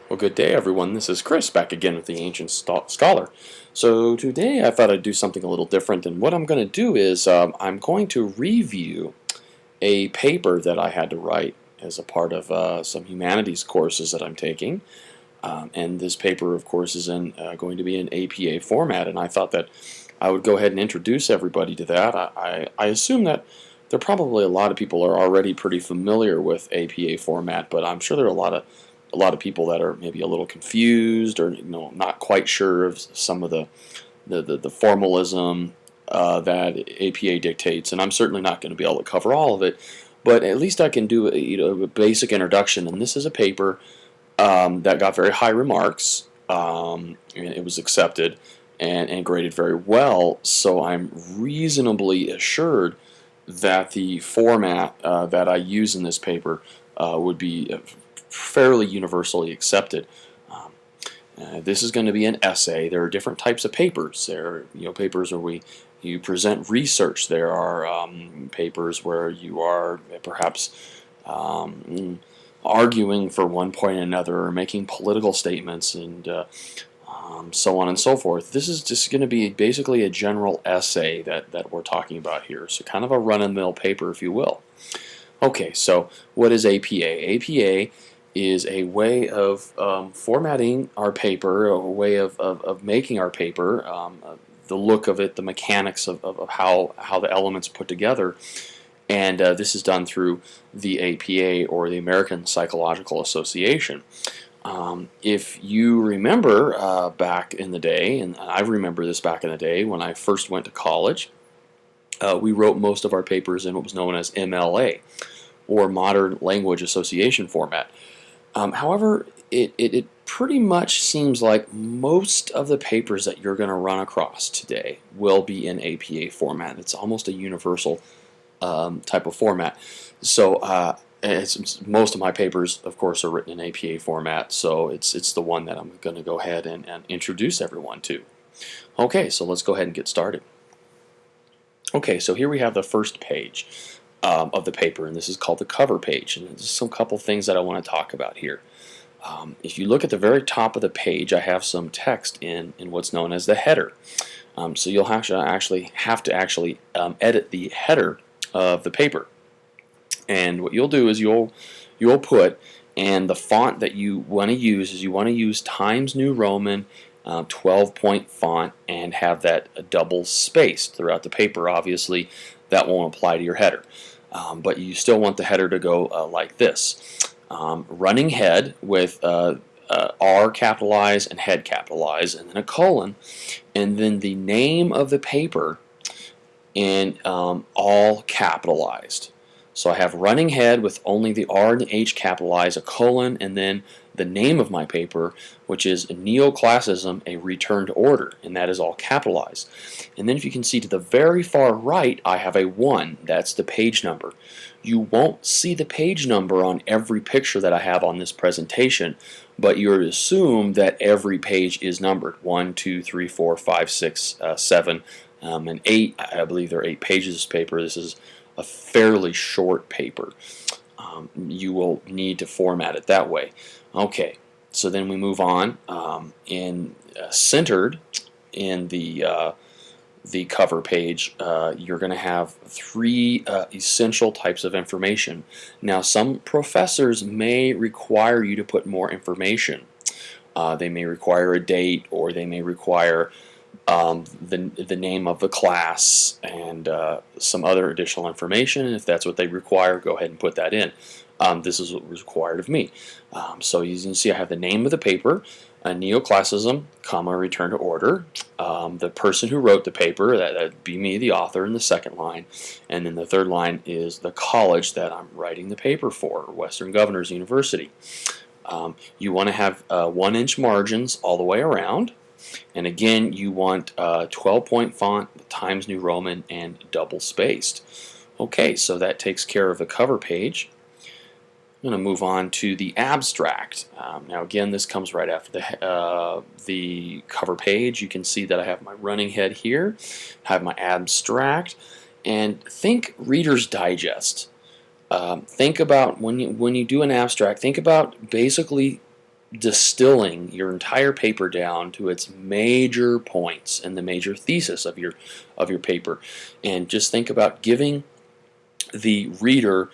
Well, good day, everyone. This is Chris back again with the Ancient Scholar. So today I thought I'd do something a little different, and what I'm going to do is I'm going to review a paper that I had to write as a part of some humanities courses that I'm taking. And this paper, of course, is going to be in APA format, and I thought that I would go ahead and introduce everybody to that. I assume that there probably a lot of people are already pretty familiar with APA format, but I'm sure there are a lot of people that are maybe a little confused or not quite sure of some of the formalism that APA dictates, and I'm certainly not going to be able to cover all of it, but at least I can do a basic introduction. And this is a paper that got very high remarks, and it was accepted and graded very well, so I'm reasonably assured that the format that I use in this paper would be fairly universally accepted. This is going to be an essay. There are different types of papers. There are papers where you present research. There are papers where you are perhaps arguing for one point or another, or making political statements, and so on and so forth. This is just going to be basically a general essay that we're talking about here. So kind of a run-of-the-mill paper, if you will. Okay, so what is APA? APA is a way of formatting our paper, a way of making our paper, the look of it, the mechanics of how the elements put together. And this is done through the APA, or the American Psychological Association. If you remember back in the day, and I remember this back in the day when I first went to college, we wrote most of our papers in what was known as MLA, or Modern Language Association format. However, it pretty much seems like most of the papers that you're going to run across today will be in APA format. It's almost a universal type of format. So most of my papers, of course, are written in APA format, so it's the one that I'm going to go ahead and introduce everyone to. Okay, so let's go ahead and get started. Okay, so here we have the first page of the paper, and this is called the cover page, and there's some couple things that I want to talk about here. If you look at the very top of the page, I have some text in what's known as the header. So you'll have to actually edit the header of the paper, and what you'll do is you'll put, and the font that you want to use is you want to use Times New Roman 12-point font, and have that double spaced throughout the paper. Obviously that won't apply to your header, but you still want the header to go like this, running head with R capitalized and head capitalized, and then a colon, and then the name of the paper in all capitalized. So I have running head with only the R and the H capitalized, a colon, and then the name of my paper, which is Neoclassicism, a Return to Order, and that is all capitalized. And then if you can see to the very far right, I have a 1. That's the page number. You won't see the page number on every picture that I have on this presentation, but you're to assume that every page is numbered. 1, 2, 3, 4, 5, 6, 7, and 8. I believe there are 8 pages of this paper. This is a fairly short paper. You will need to format it that way. Okay, so then we move on. Centered in the cover page, you're going to have 3 essential types of information. Now, some professors may require you to put more information. They may require a date, or they may require the name of the class, and some other additional information. And if that's what they require, go ahead and put that in. This is what was required of me. So you can see I have the name of the paper, Neoclassicism, comma, Return to Order, the person who wrote the paper, that'd be me, the author, in the second line, and then the third line is the college that I'm writing the paper for, Western Governors University. You want to have 1-inch margins all the way around. And again, you want 12-point font, Times New Roman, and double spaced. Okay, so that takes care of the cover page. I'm going to move on to the abstract. Now again, this comes right after the cover page. You can see that I have my running head here, I have my abstract, and think Reader's Digest. Think about when you do an abstract, think about basically distilling your entire paper down to its major points and the major thesis of your paper, and just think about giving the reader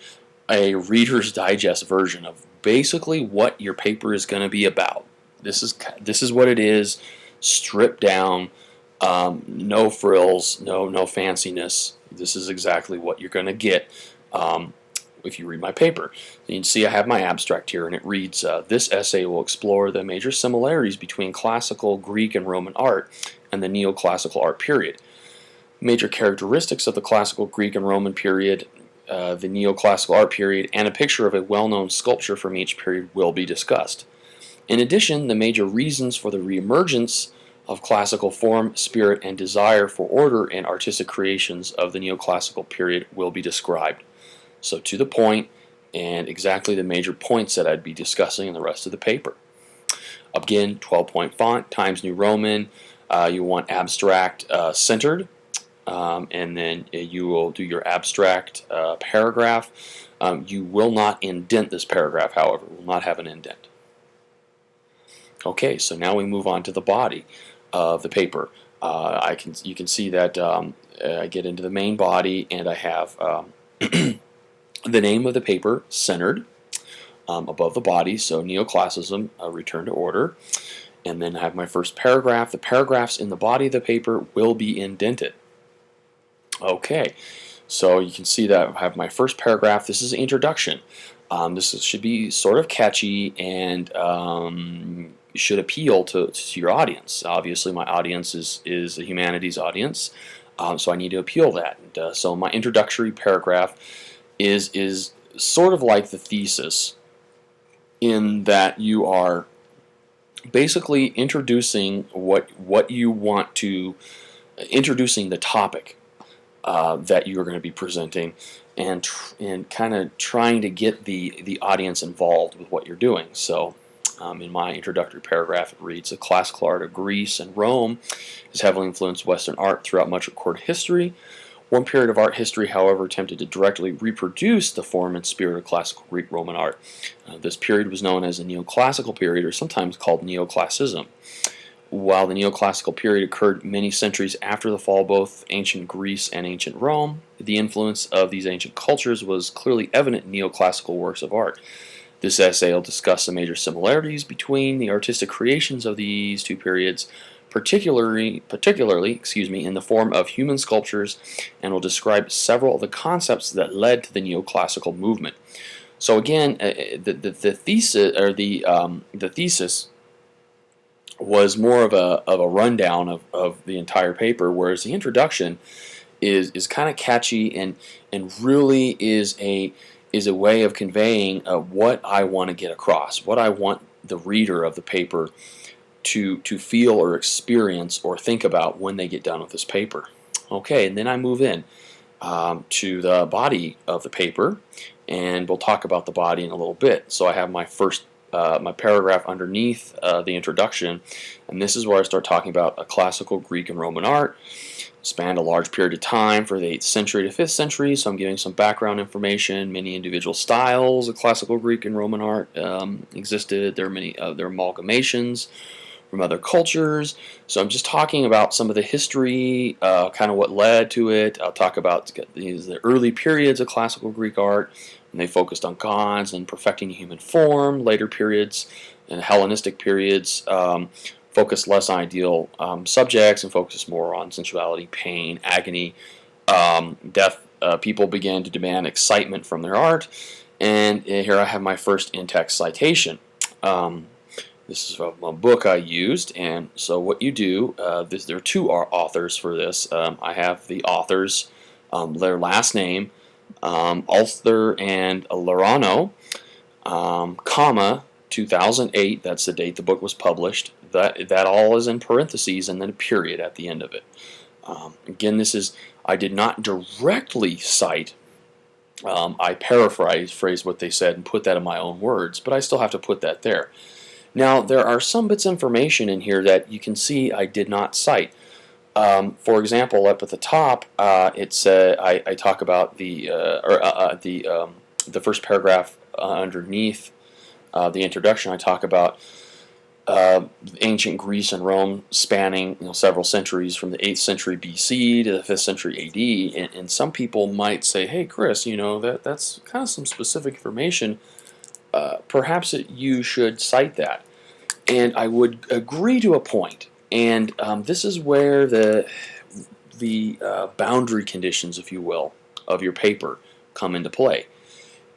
a Reader's Digest version of basically what your paper is going to be about. This is what it is, stripped down, no frills, no fanciness. This is exactly what you're going to get if you read my paper. You can see I have my abstract here, and it reads, this essay will explore the major similarities between classical Greek and Roman art and the neoclassical art period. Major characteristics of the classical Greek and Roman period, the neoclassical art period, and a picture of a well-known sculpture from each period will be discussed. In addition, the major reasons for the reemergence of classical form, spirit, and desire for order and artistic creations of the neoclassical period will be described. So to the point, and exactly the major points that I'd be discussing in the rest of the paper. Again, 12-point font, Times New Roman. You want abstract centered, and then you will do your abstract paragraph. You will not indent this paragraph, however. It will not have an indent. Okay, so now we move on to the body of the paper. You can see that I get into the main body, and I have the name of the paper centered above the body, so Neoclassicism, Return to Order. And then I have my first paragraph. The paragraphs in the body of the paper will be indented. Okay, so you can see that I have my first paragraph. This is an introduction. This should be sort of catchy and should appeal to your audience. Obviously, my audience is a humanities audience, so I need to appeal that. And, so my introductory paragraph is sort of like the thesis, in that you are basically introducing what you want to, introducing the topic that you are going to be presenting, and kind of trying to get the audience involved with what you're doing. So in my introductory paragraph, it reads, the classical art of Greece and Rome has heavily influenced Western art throughout much recorded history. One period of art history, however, attempted to directly reproduce the form and spirit of classical Greek Roman art. This period was known as the neoclassical period, or sometimes called neoclassicism. While the neoclassical period occurred many centuries after the fall of both ancient Greece and ancient Rome, the influence of these ancient cultures was clearly evident in neoclassical works of art. This essay will discuss the major similarities between the artistic creations of these two periods, particularly in the form of human sculptures, and will describe several of the concepts that led to the neoclassical movement. So again, the thesis was more of a rundown of the entire paper, whereas the introduction is kind of catchy and really is a way of conveying what I want to get across, what I want the reader of the paper to feel or experience or think about when they get done with this paper. Okay, and then I move in to the body of the paper, and we'll talk about the body in a little bit. So I have my first my paragraph underneath the introduction, and this is where I start talking about a classical Greek and Roman art. Spanned a large period of time for the 8th century to 5th century, so I'm giving some background information. Many individual styles of classical Greek and Roman art existed. There are many other amalgamations from other cultures. So I'm just talking about some of the history, kind of what led to it. I'll talk about the early periods of classical Greek art, and they focused on gods and perfecting human form. Later periods and Hellenistic periods focused less on ideal subjects and focused more on sensuality, pain, agony, death. People began to demand excitement from their art, and here I have my first in-text citation. This is from a book I used, and so what you do, there are two authors for this. I have the authors, their last name, Arthur and Lorano, comma, 2008, that's the date the book was published. That all is in parentheses and then a period at the end of it. Again, I did not directly cite. I paraphrased what they said and put that in my own words, but I still have to put that there. Now, there are some bits of information in here that you can see I did not cite. For example, up at the top, I talk about the first paragraph underneath the introduction. I talk about ancient Greece and Rome spanning several centuries from the 8th century BC to the 5th century AD, and some people might say, hey Chris, that's kind of some specific information, perhaps you should cite that. And I would agree to a point, and this is where the boundary conditions, if you will, of your paper come into play.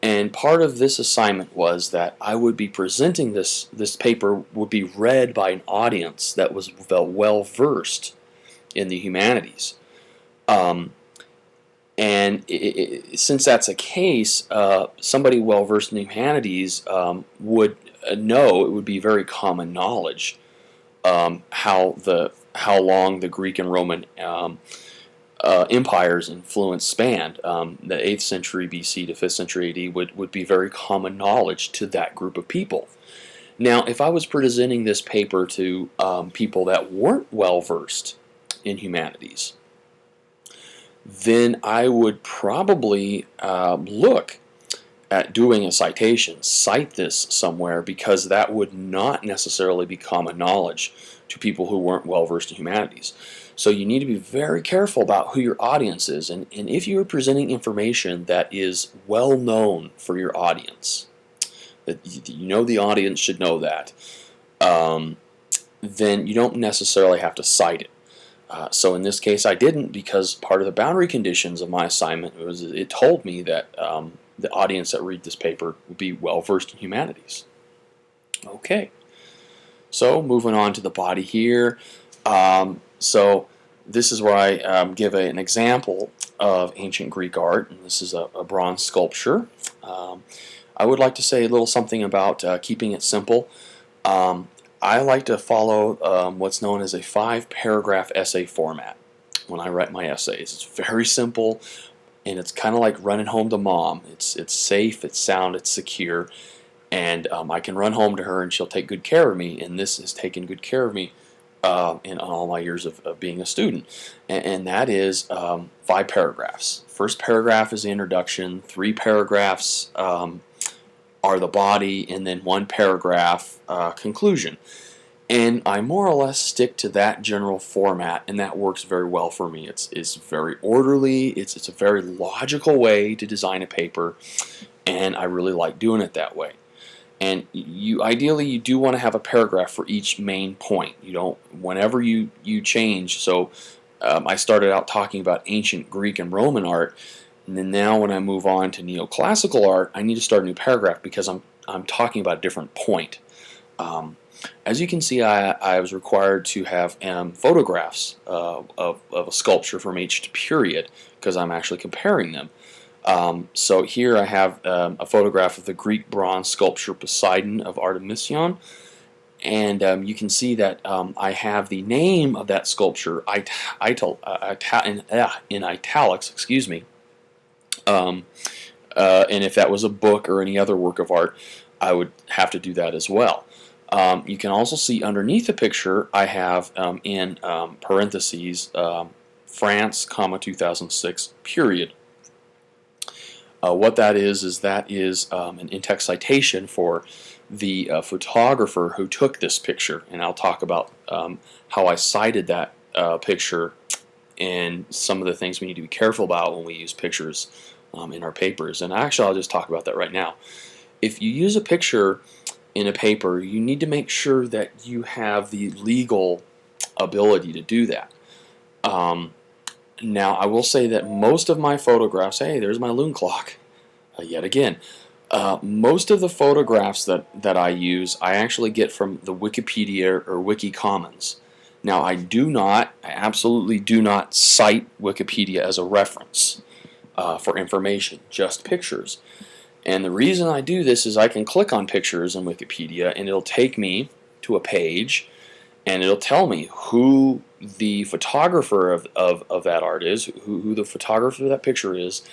And part of this assignment was that I would be presenting this paper would be read by an audience that was well versed in the humanities. Since that's a case, somebody well versed in the humanities would know, it would be very common knowledge, how long the Greek and Roman empire's influence spanned. The 8th century BC to 5th century AD would be very common knowledge to that group of people. Now, if I was presenting this paper to people that weren't well versed in humanities, then I would probably look at doing a citation, cite this somewhere, because that would not necessarily be common knowledge to people who weren't well versed in humanities. So you need to be very careful about who your audience is, and if you are presenting information that is well known for your audience, that the audience should know that, then you don't necessarily have to cite it. So in this case I didn't, because part of the boundary conditions of my assignment was it told me that the audience that read this paper would be well versed in humanities. Okay, so moving on to the body here. So this is where I give an example of ancient Greek art, and this is a bronze sculpture. I would like to say a little something about keeping it simple. I like to follow what's known as a 5-paragraph essay format when I write my essays. It's very simple, and it's kind of like running home to mom. It's safe, it's sound, it's secure, and I can run home to her and she'll take good care of me, and this has taken good care of me in all my years of being a student. And that is 5 paragraphs. First paragraph is the introduction, 3 paragraphs are the body, and then 1 paragraph conclusion. And I more or less stick to that general format, and that works very well for me. It's very orderly, it's a very logical way to design a paper, and I really like doing it that way. And ideally you do want to have a paragraph for each main point. You don't, whenever you change, so I started out talking about ancient Greek and Roman art, and then now when I move on to neoclassical art, I need to start a new paragraph because I'm talking about a different point. As you can see, I was required to have photographs of a sculpture from each period because I'm actually comparing them. So here I have a photograph of the Greek bronze sculpture Poseidon of Artemision, and you can see that I have the name of that sculpture in italics, excuse me. And if that was a book or any other work of art, I would have to do that as well. You can also see underneath the picture I have in parentheses France, 2006, period. What that is an in-text citation for the photographer who took this picture, and I'll talk about how I cited that picture and some of the things we need to be careful about when we use pictures in our papers. And actually I'll just talk about that right now. If you use a picture in a paper, you need to make sure that you have the legal ability to do that. Now, I will say that most of my photographs, hey, there's my loon clock, yet again. Most of the photographs that I use, I actually get from the Wikipedia or Wiki Commons. Now, I absolutely do not cite Wikipedia as a reference for information, just pictures. And the reason I do this is I can click on pictures in Wikipedia, and it'll take me to a page, and it'll tell me who the photographer of that art is, who the photographer of that picture is,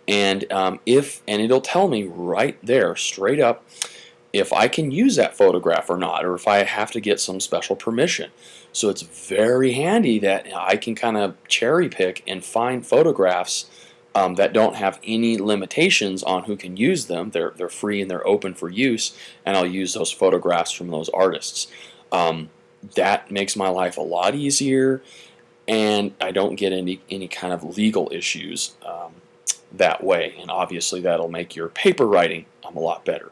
and it'll tell me right there, straight up, if I can use that photograph or not, or if I have to get some special permission. So it's very handy that I can kind of cherry pick and find photographs that don't have any limitations on who can use them. They're free and they're open for use, and I'll use those photographs from those artists. That makes my life a lot easier, and I don't get any kind of legal issues that way. And obviously, that'll make your paper writing a lot better.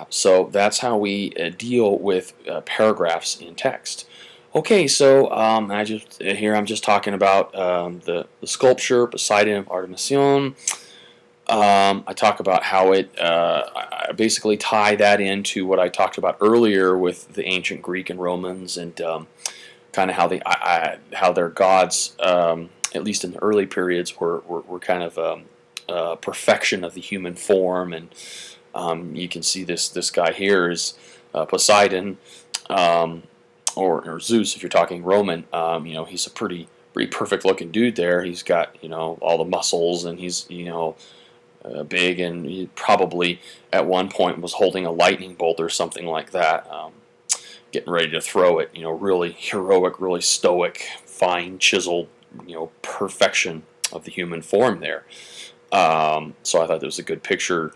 So that's how we deal with paragraphs in text. Okay, so I'm just talking about the sculpture Poseidon of Artemision. I talk about how I basically tie that into what I talked about earlier with the ancient Greek and Romans, and kind of how how their gods, at least in the early periods, were kind of perfection of the human form. And you can see this guy here is Poseidon, or Zeus if you're talking Roman. He's a pretty perfect looking dude there. He's got all the muscles, and he's big, and he probably at one point was holding a lightning bolt or something like that, getting ready to throw it. Really heroic, really stoic, fine, chiseled, perfection of the human form there. So I thought that was a good picture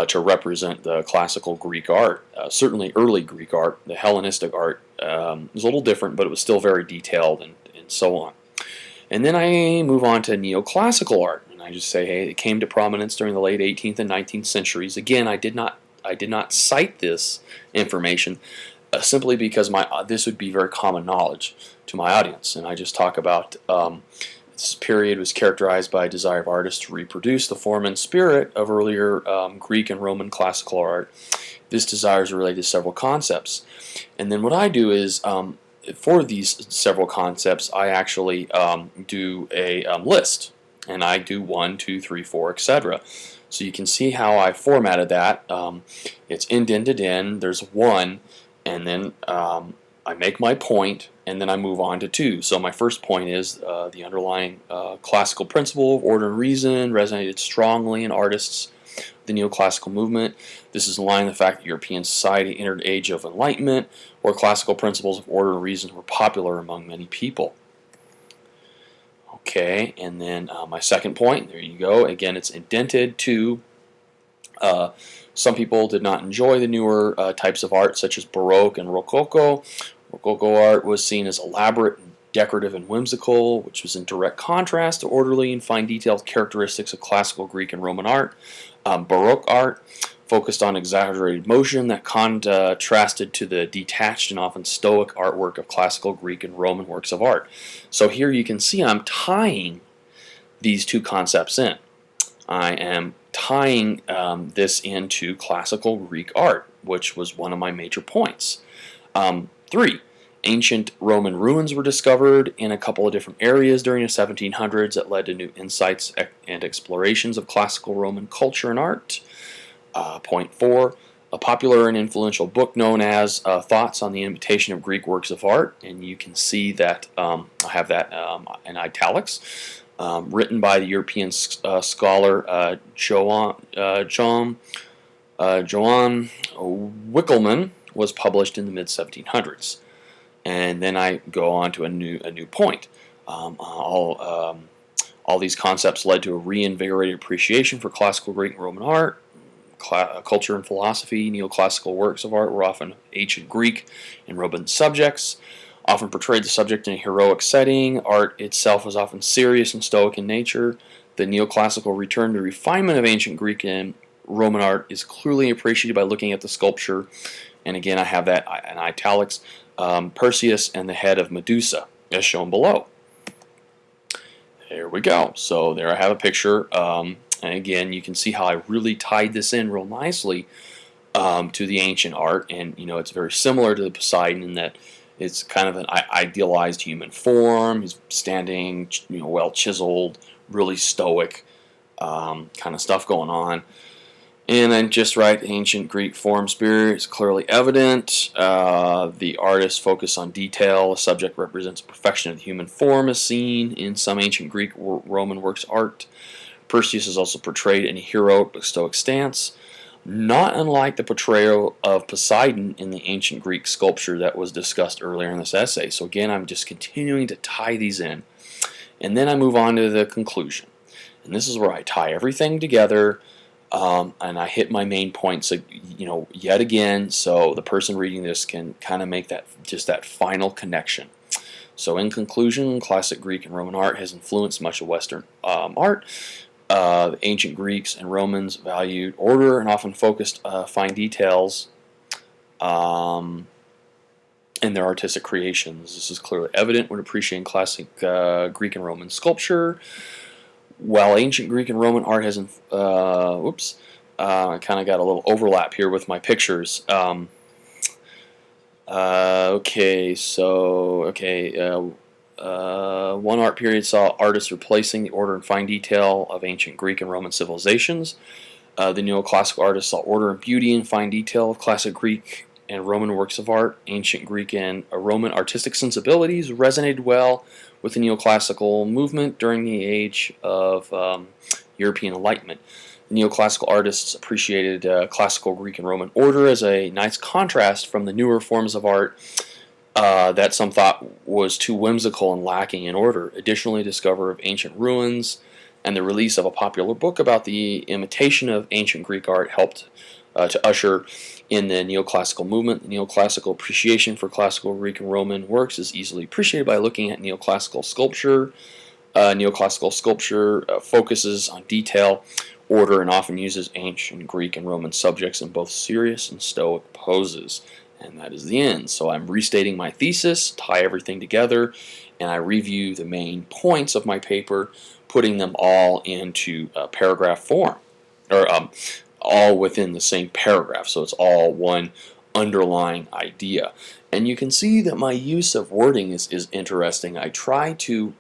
to represent the classical Greek art. Certainly early Greek art, the Hellenistic art, was a little different, but it was still very detailed and so on. And then I move on to neoclassical art, and I just say, hey, it came to prominence during the late 18th and 19th centuries. Again, I did not cite this information simply because this would be very common knowledge to my audience, and I just talk about this period was characterized by a desire of artists to reproduce the form and spirit of earlier Greek and Roman classical art. This desire is related to several concepts, and then what I do is, for these several concepts, I actually do a list, and I do 1, 2, 3, 4, etc. So you can see how I formatted that. It's indented in. There's 1, and then I make my point, and then I move on to 2. So my first point is the underlying classical principle of order and reason resonated strongly in artists of the neoclassical movement. This is in line with the fact that European society entered an age of enlightenment, where classical principles of order and reason were popular among many people. Okay, and then my second point, there you go. Again, it's indented to. Some people did not enjoy the newer types of art, such as Baroque and Rococo. Rococo art was seen as elaborate, decorative, and whimsical, which was in direct contrast to orderly and fine detailed characteristics of classical Greek and Roman art. Baroque art focused on exaggerated motion that contrasted to the detached and often stoic artwork of classical Greek and Roman works of art. So here you can see I'm tying these two concepts in. I am tying this into classical Greek art, which was one of my major points. 3. Ancient Roman ruins were discovered in a couple of different areas during the 1700s that led to new insights and explorations of classical Roman culture and art. Point 4. A popular and influential book known as Thoughts on the Imitation of Greek Works of Art, and you can see that I have that in italics. Written by the European scholar Johann Wickelmann, was published in the mid-1700s. And then I go on to a new point. All these concepts led to a reinvigorated appreciation for classical Greek and Roman art. Culture and philosophy, neoclassical works of art were often ancient Greek and Roman subjects, often portrayed the subject in a heroic setting. Art itself was often serious and stoic in nature. The neoclassical return to refinement of ancient Greek and Roman art is clearly appreciated by looking at the sculpture. And again, I have that in italics. Perseus and the head of Medusa, as shown below. There we go. So there I have a picture. And again, you can see how I really tied this in real nicely to the ancient art. And, it's very similar to the Poseidon in that it's kind of an idealized human form. He's standing, well chiseled, really stoic kind of stuff going on. And then just right, ancient Greek form spirit is clearly evident. The artist's focus on detail. A subject represents perfection of the human form as seen in some ancient Greek Roman works of art. Perseus is also portrayed in a heroic but stoic stance, not unlike the portrayal of Poseidon in the ancient Greek sculpture that was discussed earlier in this essay. So again, I'm just continuing to tie these in. And then I move on to the conclusion. And this is where I tie everything together and I hit my main points, yet again, so the person reading this can kind of make that final connection. So in conclusion, classic Greek and Roman art has influenced much of Western art. The ancient Greeks and Romans valued order and often focused fine details in their artistic creations. This is clearly evident when appreciating classic Greek and Roman sculpture. While ancient Greek and Roman art has, I kind of got a little overlap here with my pictures. One art period saw artists replacing the order and fine detail of ancient Greek and Roman civilizations. The neoclassical artists saw order and beauty and fine detail of classic Greek and Roman works of art. Ancient Greek and Roman artistic sensibilities resonated well with the neoclassical movement during the age of European Enlightenment. The neoclassical artists appreciated classical Greek and Roman order as a nice contrast from the newer forms of art that some thought was too whimsical and lacking in order. Additionally, discovery of ancient ruins and the release of a popular book about the imitation of ancient Greek art helped to usher in the neoclassical movement. The neoclassical appreciation for classical Greek and Roman works is easily appreciated by looking at neoclassical sculpture. Neoclassical sculpture focuses on detail, order, and often uses ancient Greek and Roman subjects in both serious and stoic poses. And that is the end. So I'm restating my thesis, tie everything together, and I review the main points of my paper, putting them all into paragraph form, or all within the same paragraph. So it's all one underlying idea. And you can see that my use of wording is interesting. I try to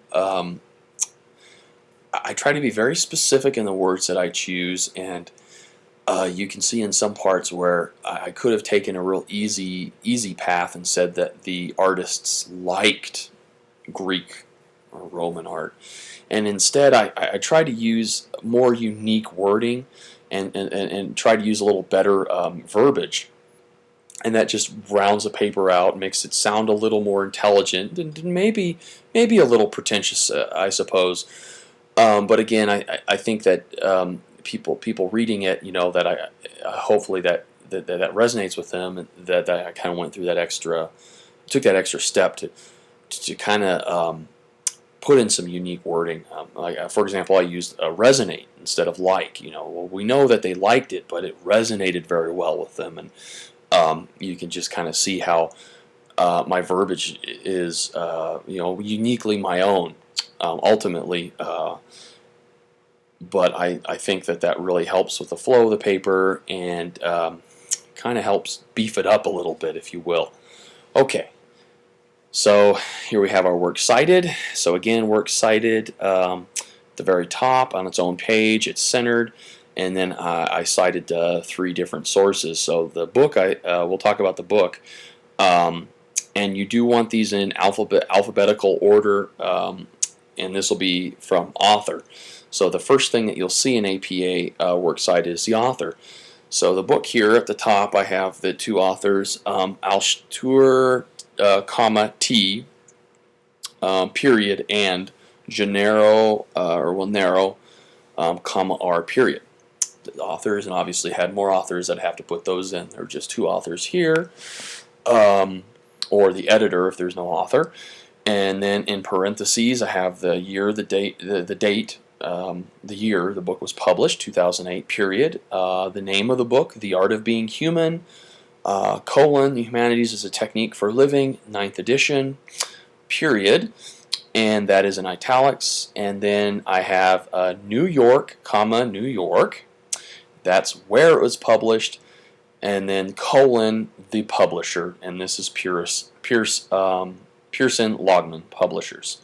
be very specific in the words that I choose, and you can see in some parts where I could have taken a real easy path and said that the artists liked Greek or Roman art, and instead I try to use more unique wording and try to use a little better verbiage, and that just rounds the paper out, makes it sound a little more intelligent and maybe a little pretentious, I suppose. But again, I think that people reading it, that I hopefully that resonates with them, and that I kind of went through took that extra step to kind of put in some unique wording. For example, I used resonate instead of like. Well, we know that they liked it, but it resonated very well with them, and you can just kind of see how my verbiage is uniquely my own. Ultimately, but I think that really helps with the flow of the paper and kind of helps beef it up a little bit, if you will. Okay, so here we have our work cited. So again, work cited at the very top on its own page, it's centered, and then I cited 3 different sources. So the book, we'll talk about the book, and you do want these in alphabetical order, and this will be from author. So the first thing that you'll see in APA works cited is the author. So the book here at the top, I have the 2 authors, Alstur, T, period, and Gennaro, R, period. The authors, and obviously had more authors, I'd have to put those in. There are just 2 authors here, or the editor if there's no author. And then in parentheses, I have the year, the date, the year the book was published, 2008, period. The name of the book, The Art of Being Human, The Humanities as a Technique for Living, 9th edition, period. And that is in italics. And then I have New York, New York. That's where it was published. And then the publisher. And this is Pearson Logman Publishers.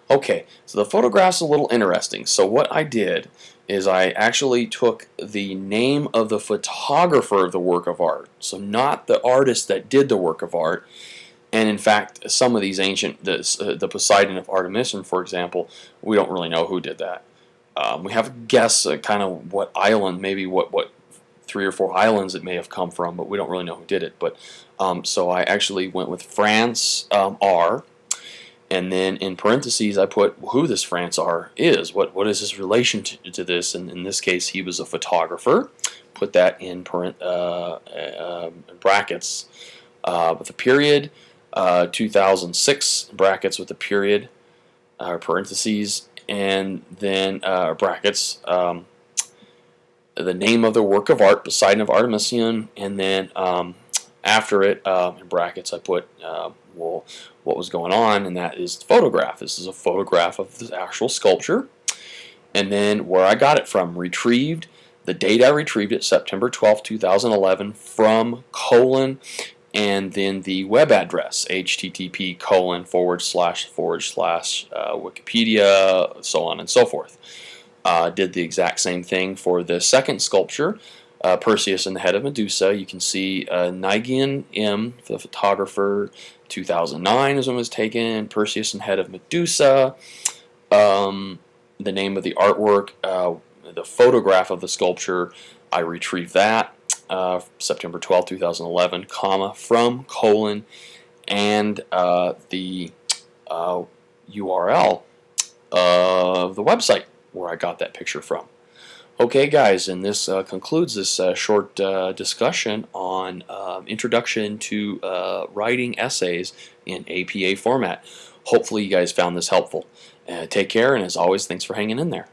Okay, so the photograph's a little interesting. So what I did is I actually took the name of the photographer of the work of art, so not the artist that did the work of art. And in fact, some of these ancient, the Poseidon of Artemisum, for example, we don't really know who did that. We have a guess, kind of what island, maybe what 3 or 4 islands it may have come from, but we don't really know who did it. But so I actually went with France R. and then in parentheses I put who this Francois is. What is his relation to this? And in this case, he was a photographer. Put that in brackets with a period. 2006 brackets with a period, parentheses, and then brackets. The name of the work of art, Poseidon of Artemision, and then after it, in brackets, I put well, what was going on, and that is the photograph. This is a photograph of the actual sculpture, and then where I got it from, retrieved, the date I retrieved it, September 12, 2011, from : and then the web address, http://Wikipedia, so on and so forth. Did the exact same thing for the second sculpture, Perseus and the Head of Medusa. You can see Nigel M., the photographer, 2009 is when it was taken, Perseus and Head of Medusa. The name of the artwork, the photograph of the sculpture, I retrieved that. September 12, 2011, comma, from : and the URL of the website where I got that picture from. Okay, guys, and this concludes this short discussion on introduction to writing essays in APA format. Hopefully you guys found this helpful. Take care, and as always, thanks for hanging in there.